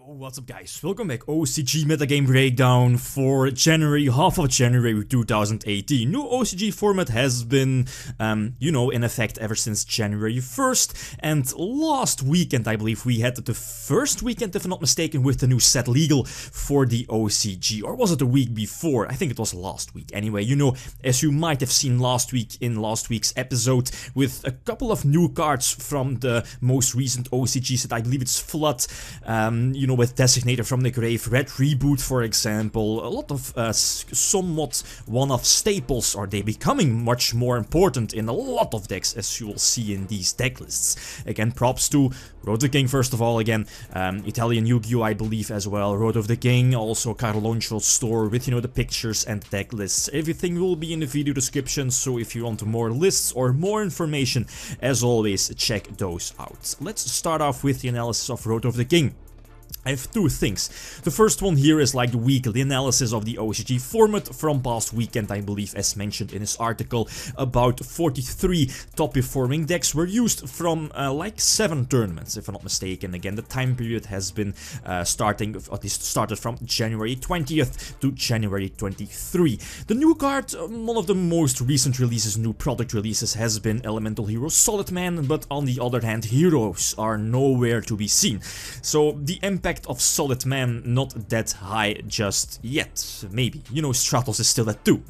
What's up guys, welcome back. OCG Metagame Breakdown for January, half of January 2018. New OCG format has been, in effect ever since January 1st. And last weekend, I believe we had the first weekend, if I'm not mistaken, with the new set legal for the OCG. Or was it the week before? I think it was last week. Anyway, as you might have seen last week in last week's episode, with a couple of new cards from the most recent OCG set. I believe it's FLOD, with Designator from the Grave, Red Reboot, for example. A lot of somewhat one-off staples. Are they becoming much more important in a lot of decks, as you will see in these deck lists? Again, props to Road of the King, first of all, again, Italian Yu-Gi-Oh! I believe as well, Road of the King, also Carloncho's store with, the pictures and deck lists. Everything will be in the video description, so if you want more lists or more information, as always, check those out. Let's start off with the analysis of Road of the King. I have two things. The first one here is like the weekly analysis of the OCG format from past weekend, I believe, as mentioned in his article. About 43 top performing decks were used from like 7 tournaments, if I'm not mistaken. Again, the time period has been started from January 20th to January 23. The new card, one of the most recent releases, new product releases, has been Elemental Hero Solid Man, but on the other hand, heroes are nowhere to be seen. So the impact of Solid Man not that high just yet. Maybe, Stratos is still at 2.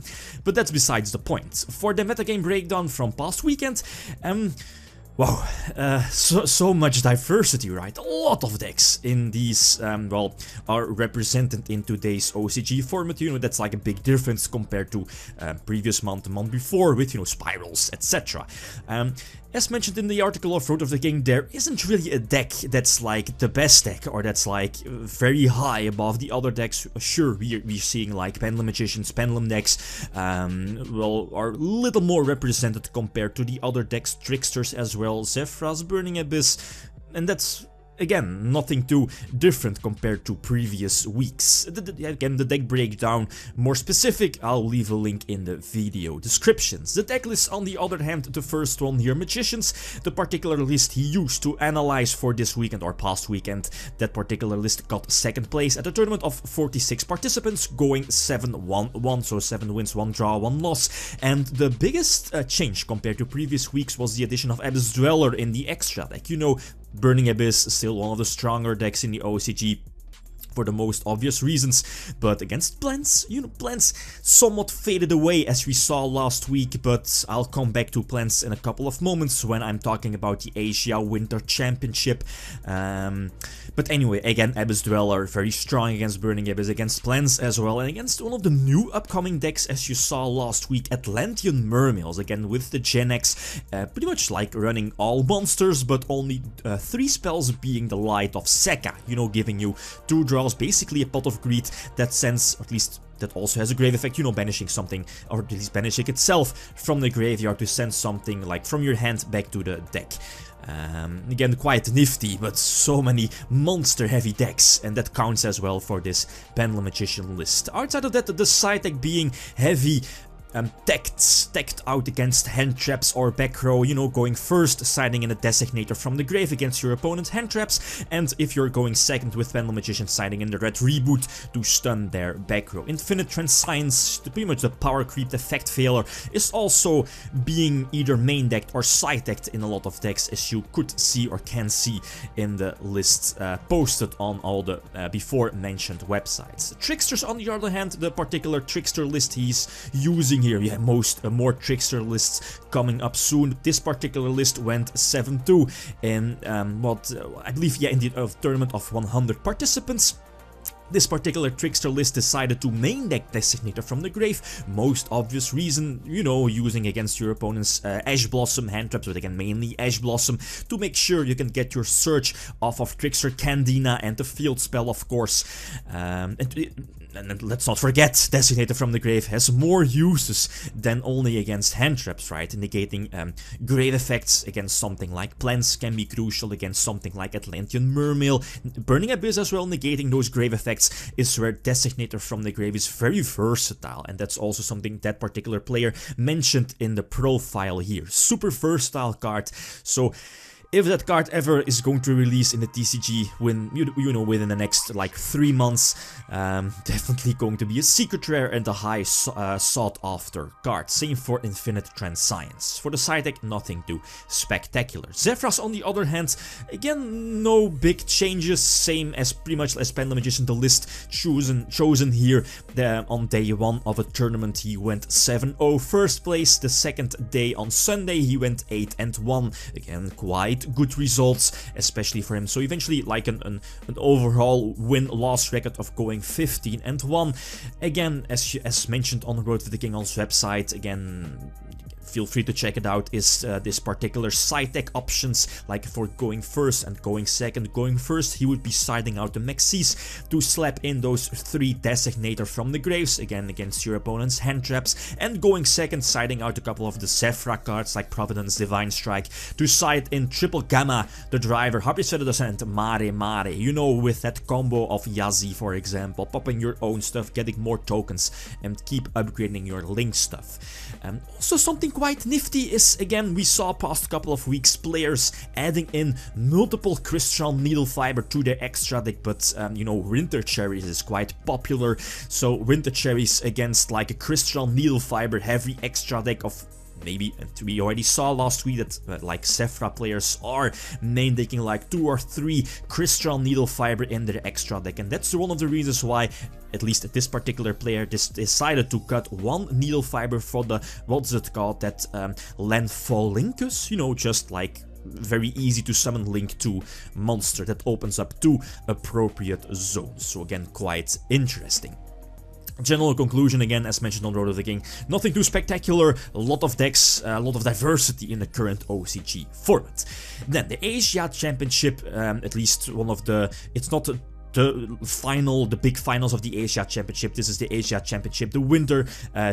But that's besides the point. For the metagame breakdown from past weekend, wow, so much diversity, right? A lot of decks in these, are represented in today's OCG format. That's like a big difference compared to previous month, the month before, with, spirals, etc. As mentioned in the article of Road of the King, there isn't really a deck that's like the best deck, or that's like very high above the other decks. Sure, we're seeing like Pendulum Magicians, Pendulum decks, are a little more represented compared to the other decks, Tricksters as well, Zephyras, Burning Abyss, and that's again, nothing too different compared to previous weeks. Again, the deck breakdown, more specific, I'll leave a link in the video descriptions. The deck list, on the other hand, the first one here, Magicians, the particular list he used to analyze for this weekend or past weekend, that particular list got second place at a tournament of 46 participants, going 7-1-1, so 7 wins, 1 draw, 1 loss. And the biggest change compared to previous weeks was the addition of Abyss Dweller in the extra deck. Burning Abyss, still one of the stronger decks in the OCG for the most obvious reasons, but against Plants, Plants somewhat faded away as we saw last week, but I'll come back to Plants in a couple of moments when I'm talking about the Asia Winter Championship. But anyway, again, Abyss Dweller, very strong against Burning Abyss, against Plants as well, and against one of the new upcoming decks, as you saw last week, Atlantean Mermails, again with the Gen X, pretty much like running all monsters, but only 3 spells being the Light of Sekka, giving you 2 draws, basically a Pot of Greed that sends, at least that also has a grave effect, banishing something, or at least banishing itself from the graveyard to send something like from your hand back to the deck. Again, quite nifty, but so many monster heavy decks, and that counts as well for this Pendulum Magician list. Outside of that, the side deck being heavy, decked out against hand traps or back row, going first, siding in a Designator from the Grave against your opponent's hand traps, and if you're going second with Pendulum Magician, siding in the Red Reboot to stun their back row. Infinite Transcience, pretty much the power creep effect failure, is also being either main decked or side decked in a lot of decks, as you could see or can see in the lists posted on all the before mentioned websites. Tricksters, on the other hand, the particular Trickster list he's using here. Yeah, more Trickster lists coming up soon. This particular list went 7-2 in I believe, in the tournament of 100 participants. This particular Trickster list decided to main deck Designator from the Grave. Most obvious reason, using against your opponent's Ash Blossom hand traps, but again mainly Ash Blossom, to make sure you can get your search off of Trickster Candina and the field spell, of course. And let's not forget, Designator from the Grave has more uses than only against hand traps, right? Negating grave effects against something like Plants can be crucial, against something like Atlantean Mermail. Burning Abyss as well, negating those grave effects is where Designator from the Grave is very versatile, and that's also something that particular player mentioned in the profile here. Super versatile card, so if that card ever is going to release in the TCG within the next like 3 months, definitely going to be a secret rare and a high sought after card. Same for Infinite Transcience. For the side deck, nothing too spectacular. Zephyros on the other hand, again, no big changes, same as pretty much as Pendulum Magician. The list chosen here on day 1 of a tournament, he went 7-0 first place. The second day on Sunday he went 8-1, again quite good results, especially for him. So eventually like an overall win-loss record of going 15-1. Again, as mentioned on the Road to the King All's website, again, feel free to check it out, is this particular side deck options, like for going first and going second. Going first, he would be siding out the Maxis to slap in those 3 Designator from the graves, again against your opponent's hand traps, and going second, siding out a couple of the Zephyra cards like Providence, Divine Strike, to side in Triple Gamma, the Driver, Harpy's Feather and Mare Mare, you know, with that combo of Yazi, for example, popping your own stuff, getting more tokens, and keep upgrading your Link stuff. Also something quite nifty is, again, we saw past couple of weeks players adding in multiple Crystal Needle Fiber to their extra deck, but you know, Winter Cherries is quite popular, so Winter Cherries against like a Crystal Needle Fiber heavy extra deck of maybe, we already saw last week that like Zephyra players are main decking like 2 or 3 Crystal Needle Fiber in their extra deck, and that's one of the reasons why at least this particular player decided to cut 1 Needle Fiber for the, what's it called, that Landfall Linkus, you know, just like very easy to summon Link 2 monster that opens up 2 appropriate zones. So again, quite interesting. General conclusion, again, as mentioned on Road of the King, nothing too spectacular, a lot of decks, a lot of diversity in the current OCG format. Then the Asia Championship, at least one of the, it's not the big finals of the Asia Championship. This is the Asia Championship, the Winter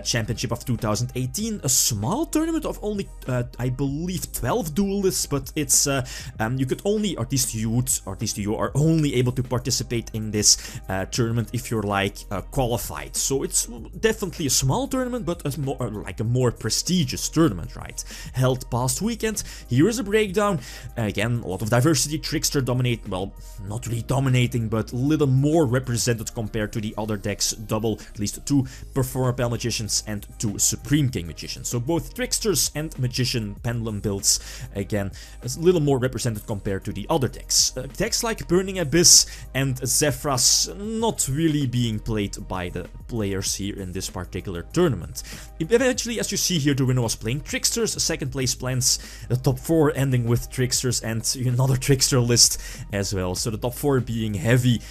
Championship of 2018. A small tournament of only, I believe, 12 duelists, but it's, you could only, or at least you are only able to participate in this tournament if you're like qualified. So it's definitely a small tournament, but a more prestigious tournament, right? Held past weekend. Here is a breakdown. Again, a lot of diversity. Trickster dominate, well, not really dominating, but little more represented compared to the other decks. Double, at least 2 Performer Pel Magicians and 2 Supreme King Magicians. So both Tricksters and Magician Pendulum builds, again, a little more represented compared to the other decks. Decks like Burning Abyss and Zephyros not really being played by the players here in this particular tournament. Eventually, as you see here, the winner was playing Tricksters, second place plans, the top 4 ending with Tricksters and another Trickster list as well. So the top 4 being heavy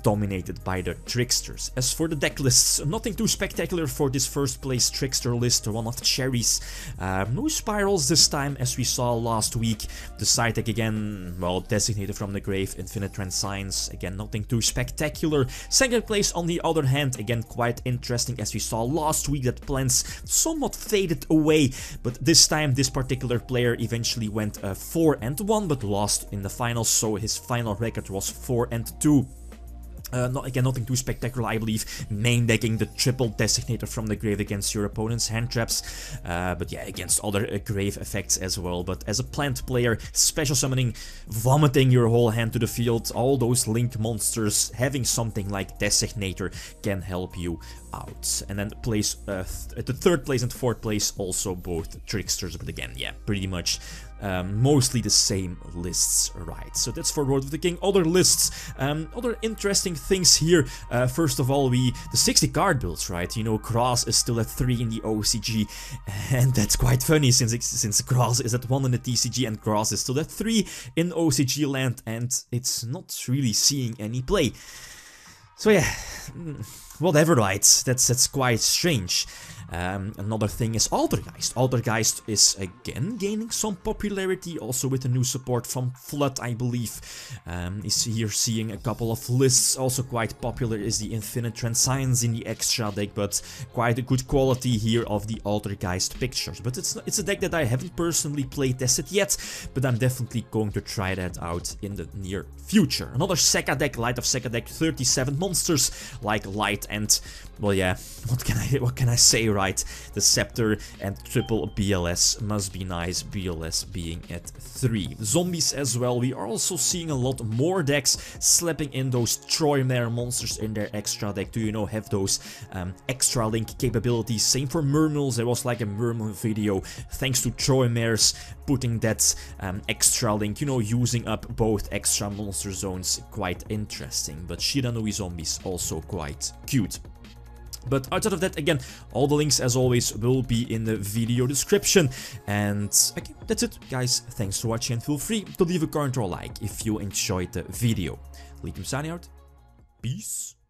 dominated by the Tricksters. As for the deck lists, nothing too spectacular for this first place Trickster list, one of cherries. No spirals this time as we saw last week. The side deck again, well, Designated from the Grave, Infinite Transcience, again nothing too spectacular. Second place on the other hand, again quite interesting as we saw last week that plans somewhat faded away, but this time this particular player eventually went 4-1 but lost in the finals, so his final record was 4-2. Again, nothing too spectacular, I believe. Main decking the triple Designator from the grave against your opponent's hand traps. But yeah, against other grave effects as well. But as a plant player, special summoning, vomiting your whole hand to the field, all those Link monsters, having something like Designator can help you out. And then place at the third place and fourth place, also both Tricksters. But again, yeah, pretty much mostly the same lists, right? So that's for Road of the King. Other lists, other interesting things here. First of all, the 60 card builds, right? You know, Grass is still at 3 in the OCG, and that's quite funny since Grass is at 1 in the TCG and Grass is still at 3 in OCG land, and it's not really seeing any play. So yeah, whatever, right? That's quite strange. Another thing is Altergeist. Altergeist is again gaining some popularity, also with the new support from FLOD, I believe. Is here seeing a couple of lists. Also quite popular is the Infinite Transcience in the extra deck, but quite a good quality here of the Altergeist pictures. But it's a deck that I haven't personally play tested yet, but I'm definitely going to try that out in the near future. Another Sekka deck, Light of Sekka deck, 37 monsters like Light and, well, yeah, what can I say, right? The Scepter and triple BLS must be nice, BLS being at 3. Zombies as well, we are also seeing a lot more decks slapping in those Troymare monsters in their extra deck to, you know, have those extra link capabilities. Same for Mermils, there was like a Mermil video thanks to Troymares putting that extra link, you know, using up both extra monster zones. Quite interesting, but Shiranui zombies also quite cute. But outside of that, again, all the links as always will be in the video description. And okay, that's it, guys. Thanks for watching and feel free to leave a comment or a like if you enjoyed the video. Lithium signing out. Peace.